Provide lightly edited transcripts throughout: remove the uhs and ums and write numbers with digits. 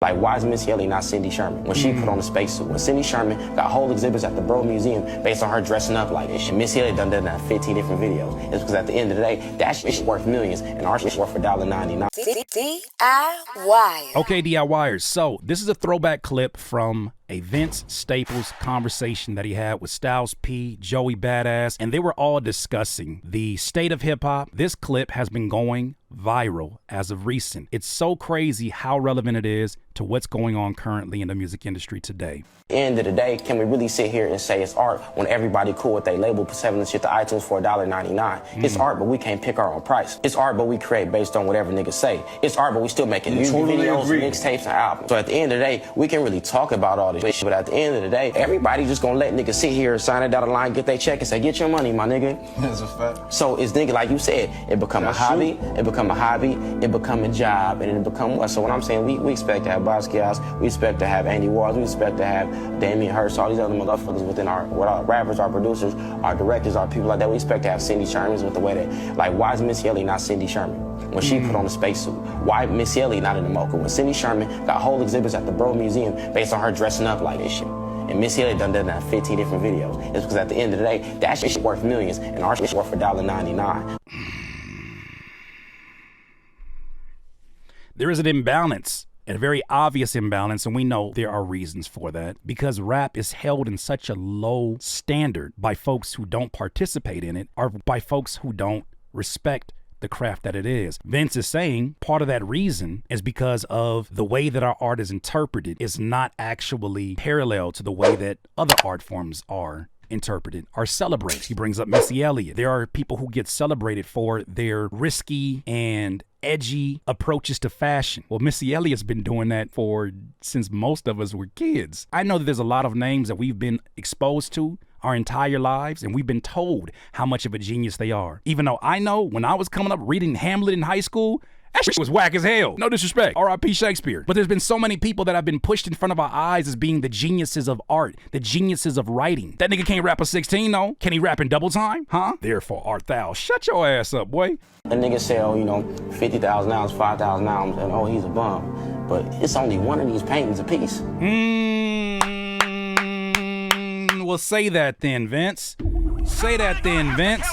Like, why is Missy Elliott not Cindy Sherman when she put on a spacesuit? When Cindy Sherman got whole exhibits at the Bro Museum based on her dressing up like this shit. Missy Elliott done that 15 different videos. It's because at the end of the day, that shit's worth millions and our shit's worth $1.99. DIY. Okay, DIYers. So this is a throwback clip from a Vince Staples conversation that he had with Styles P, Joey Badass, and they were all discussing the state of hip hop. This clip has been going viral as of recent. It's so crazy how relevant it is to what's going on currently in the music industry today. End of the day, can we really sit here and say it's art when everybody cool with they label selling shit to iTunes for $1.99? It's art, but we can't pick our own price. It's art, but we create based on whatever niggas say. It's art, but we still making music videos, mixtapes, and albums. So at the end of the day, we can really talk about all this shit, but at the end of the day, everybody just gonna let niggas sit here, sign it down the line, get their check, and say, get your money, my nigga. That's a fact. So it's nigga, like you said, it become a hobby, it become a job, and it become what? So what I'm saying, we expect to have Basquiat's, we expect to have Andy Warhols, we expect to have Damien Hirst, all these other motherfuckers within our rappers, our producers, our directors, our people like that. We expect to have Cindy Shermans with the way that, like, why is Missy Elliott not Cindy Sherman when she put on a spacesuit? Why Missy Elliott not in the mocha? When Cindy Sherman got whole exhibits at the Bro Museum based on her dressing up like this shit. And Missy Elliott done that 15 different videos. It's because at the end of the day, that shit's worth millions and our shit's worth $1.99. There is an imbalance, a very obvious imbalance, and we know there are reasons for that, because rap is held in such a low standard by folks who don't participate in it or by folks who don't respect the craft that it is. Vince is saying part of that reason is because of the way that our art is interpreted is not actually parallel to the way that other art forms are interpreted or celebrated. He brings up Missy Elliott. There are people who get celebrated for their risky and edgy approaches to fashion. Well, Missy Elliott's been doing that since most of us were kids. I know that there's a lot of names that we've been exposed to our entire lives, and we've been told how much of a genius they are. Even though I know when I was coming up reading Hamlet in high school, that shit was whack as hell. No disrespect. R.I.P. Shakespeare. But there's been so many people that have been pushed in front of our eyes as being the geniuses of art, the geniuses of writing. That nigga can't rap a 16, though. Can he rap in double time? Huh? Therefore art thou. Shut your ass up, boy. A nigga sell, 50,000 ounces, 5,000 ounces, and oh, he's a bum. But it's only one of these paintings a piece. Well, say that then, Vince. Say that then, Vince.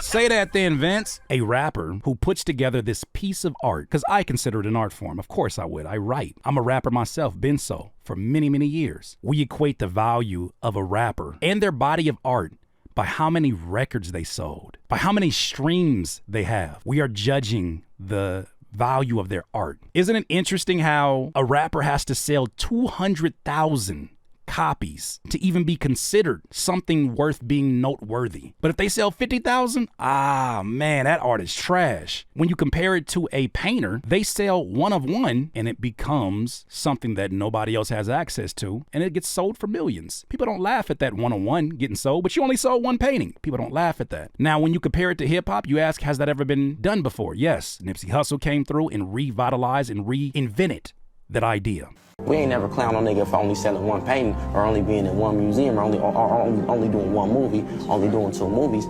Say that then, Vince. A rapper who puts together this piece of art, because I consider it an art form. Of course I would. I write. I'm a rapper myself, been so for many, many years. We equate the value of a rapper and their body of art by how many records they sold, by how many streams they have. We are judging the value of their art. Isn't it interesting how a rapper has to sell 200,000 copies to even be considered something worth being noteworthy? But if they sell 50,000, man, that art is trash. When you compare it to a painter, they sell one of one and it becomes something that nobody else has access to, and it gets sold for millions. People don't laugh at that one-on-one getting sold, but you only sold one painting. People don't laugh at that. Now, when you compare it to hip hop, you ask, has that ever been done before? Yes. Nipsey Hussle came through and revitalized and reinvented that idea. We ain't never clown on nigga for only selling one painting or only being in one museum or only doing one movie, only doing 2 movies.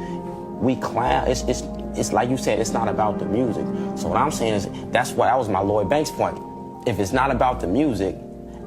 We clown. It's like you said, it's not about the music. So what I'm saying is that was my Lloyd Banks point. If it's not about the music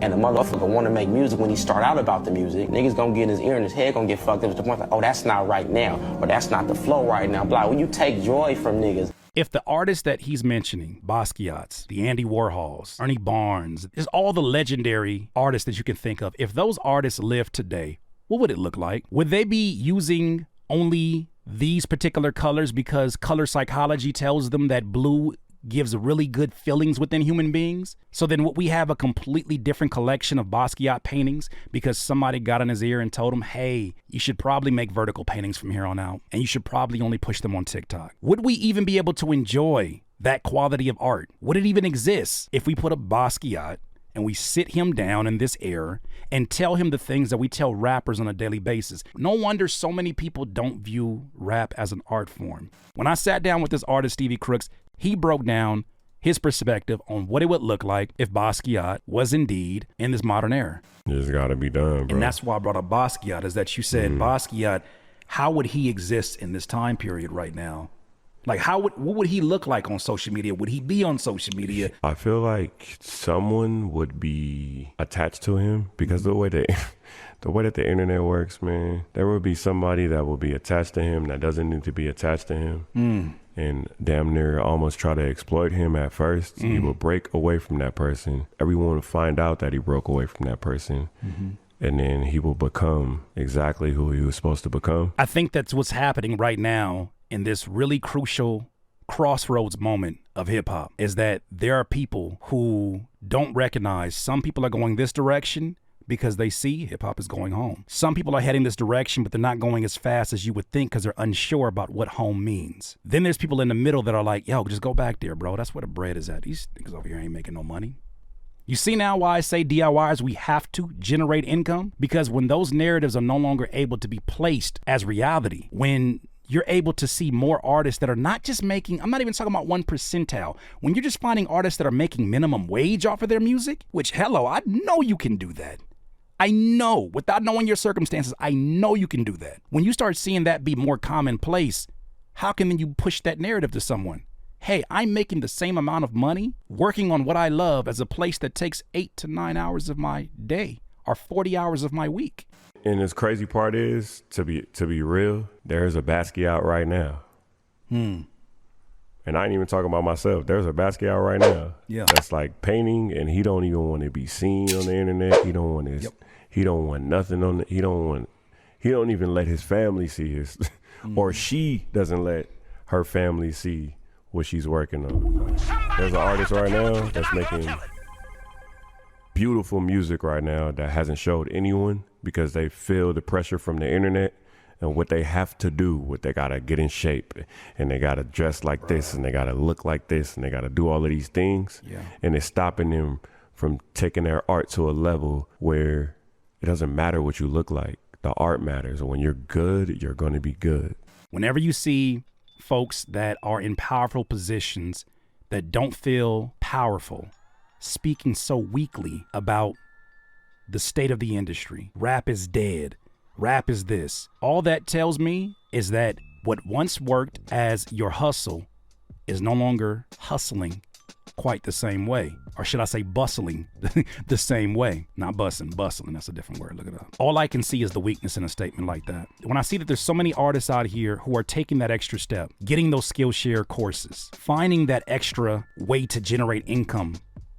and the motherfucker want to make music when he start out about the music, niggas gonna get in his ear and his head gonna get fucked up to the point like, oh, that's not right now, or that's not the flow right now, blah. When you take joy from niggas. If the artists that he's mentioning, Basquiat's, the Andy Warhols, Ernie Barnes, is all the legendary artists that you can think of, if those artists lived today, what would it look like? Would they be using only these particular colors because color psychology tells them that blue gives really good feelings within human beings? So then would we have a completely different collection of Basquiat paintings because somebody got in his ear and told him, hey, you should probably make vertical paintings from here on out, and you should probably only push them on TikTok? Would we even be able to enjoy that quality of art? Would it even exist if we put a Basquiat and we sit him down in this era and tell him the things that we tell rappers on a daily basis? No wonder so many people don't view rap as an art form. When I sat down with this artist, Stevie Crooks, he broke down his perspective on what it would look like if Basquiat was indeed in this modern era. It's gotta be done, bro. And that's why I brought up Basquiat, is that you said, Basquiat, how would he exist in this time period right now? Like, what would he look like on social media? Would he be on social media? I feel like someone would be attached to him because the way that the internet works, man, there would be somebody that will be attached to him that doesn't need to be attached to him. And damn near almost try to exploit him at first. He will break away from that person. Everyone will find out that he broke away from that person. And then he will become exactly who he was supposed to become. I think that's what's happening right now in this really crucial crossroads moment of hip hop, is that there are people who don't recognize some people are going this direction because they see hip hop is going home. Some people are heading this direction, but they're not going as fast as you would think because they're unsure about what home means. Then there's people in the middle that are like, yo, just go back there, bro. That's where the bread is at. These niggas over here ain't making no money. You see now why I say DIYers, we have to generate income? Because when those narratives are no longer able to be placed as reality, when you're able to see more artists that are not just making, I'm not even talking about 1 percentile. When you're just finding artists that are making minimum wage off of their music, which, hello, I know you can do that. I know, without knowing your circumstances, I know you can do that. When you start seeing that be more commonplace, how can you push that narrative to someone? Hey, I'm making the same amount of money working on what I love as a place that takes 8 to 9 hours of my day or 40 hours of my week. And this crazy part is, to be real, there's a Basquiat out right now. And I ain't even talking about myself. There's a Basquiat out right now. Yeah. That's like painting, and he don't even want to be seen on the internet. He don't want his. He don't want nothing on the. He don't even let his family see his, or she doesn't let her family see what she's working on. There's an artist right now that's making beautiful music right now that hasn't showed anyone because they feel the pressure from the internet and what they have to do, what they gotta get in shape, and they gotta dress like this, and they gotta look like this, and they gotta do all of these things. And it's stopping them from taking their art to a level where it doesn't matter what you look like. The art matters. When you're good, you're gonna be good. Whenever you see folks that are in powerful positions that don't feel powerful, speaking so weakly about the state of the industry, rap is dead, rap is this, all that tells me is that what once worked as your hustle is no longer hustling quite the same way. Or should I say bustling the same way? Not bustling, that's a different word, look it up. All I can see is the weakness in a statement like that. When I see that there's so many artists out here who are taking that extra step, getting those Skillshare courses, finding that extra way to generate income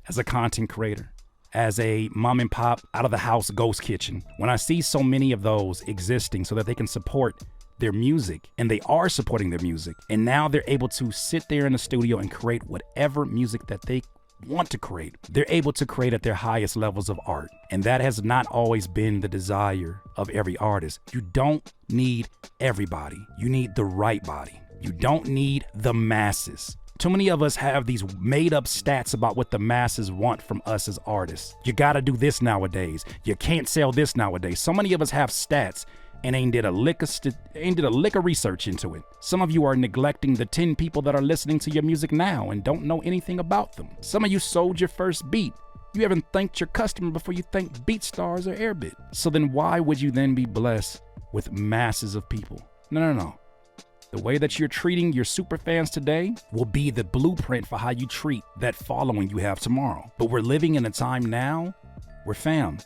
as a content creator, as a mom and pop out of the house ghost kitchen, when I see so many of those existing so that they can support their music, and they are supporting their music, and now they're able to sit there in the studio and create whatever music that they want to create. They're able to create at their highest levels of art, and that has not always been the desire of every artist. You don't need everybody. You need the right body. You don't need the masses. Too many of us have these made up stats about what the masses want from us as artists. You gotta do this nowadays. You can't sell this nowadays. So many of us have stats and ain't did a lick of research into it. Some of you are neglecting the 10 people that are listening to your music now and don't know anything about them. Some of you sold your first beat. You haven't thanked your customer before you thank BeatStars or Airbit. So then why would you then be blessed with masses of people? No. The way that you're treating your super fans today will be the blueprint for how you treat that following you have tomorrow. But we're living in a time now where, fam,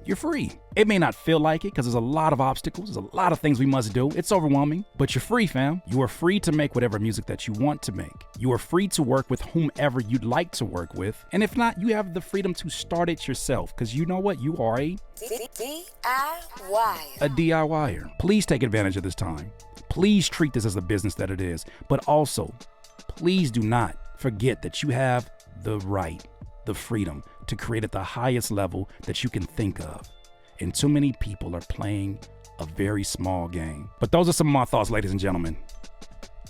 you're free. It may not feel like it because there's a lot of obstacles. There's a lot of things we must do. It's overwhelming, but you're free, fam. You are free to make whatever music that you want to make. You are free to work with whomever you'd like to work with. And if not, you have the freedom to start it yourself, because you know what? You are a DIYer. Please take advantage of this time. Please treat this as a business that it is. But also, please do not forget that you have the right, the freedom to create at the highest level that you can think of. And too many people are playing a very small game. But those are some of my thoughts, ladies and gentlemen.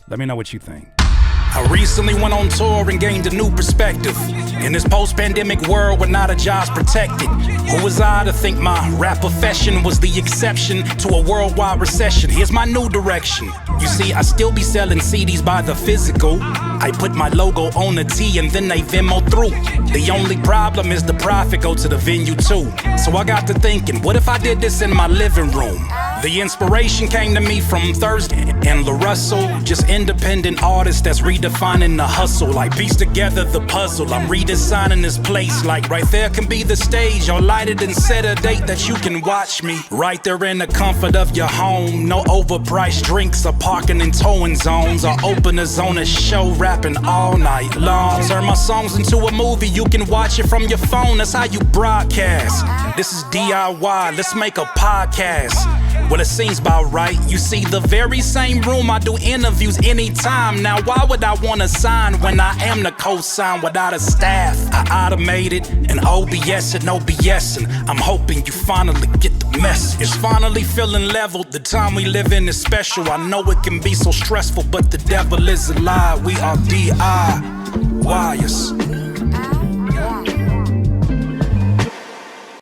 Let me know what you think. I recently went on tour and gained a new perspective. In this post-pandemic world where not a job's protected, who was I to think my rap profession was the exception to a worldwide recession? Here's my new direction. You see, I still be selling CDs by the physical, I put my logo on a T and then they Venmo through. The only problem is the profit go to the venue too. So I got to thinking, what if I did this in my living room? The inspiration came to me from Thursday and La Russell, just independent artists that's redefining the hustle. Like piece together the puzzle, I'm redesigning this place. Like right there can be the stage, or light it and set a date that you can watch me. Right there in the comfort of your home, no overpriced drinks or parking in towing zones, or openers on a show rapping all night long. Turn my songs into a movie, you can watch it from your phone, that's how you broadcast. This is DIY, let's make a podcast. Well, it seems about right. You see, the very same room I do interviews anytime. Now, why would I want to sign when I am the co-sign without a staff? I automated and OBS and no BSing. I'm hoping you finally get the message. It's finally feeling leveled. The time we live in is special. I know it can be so stressful, but the devil is a lie. We are DIYers.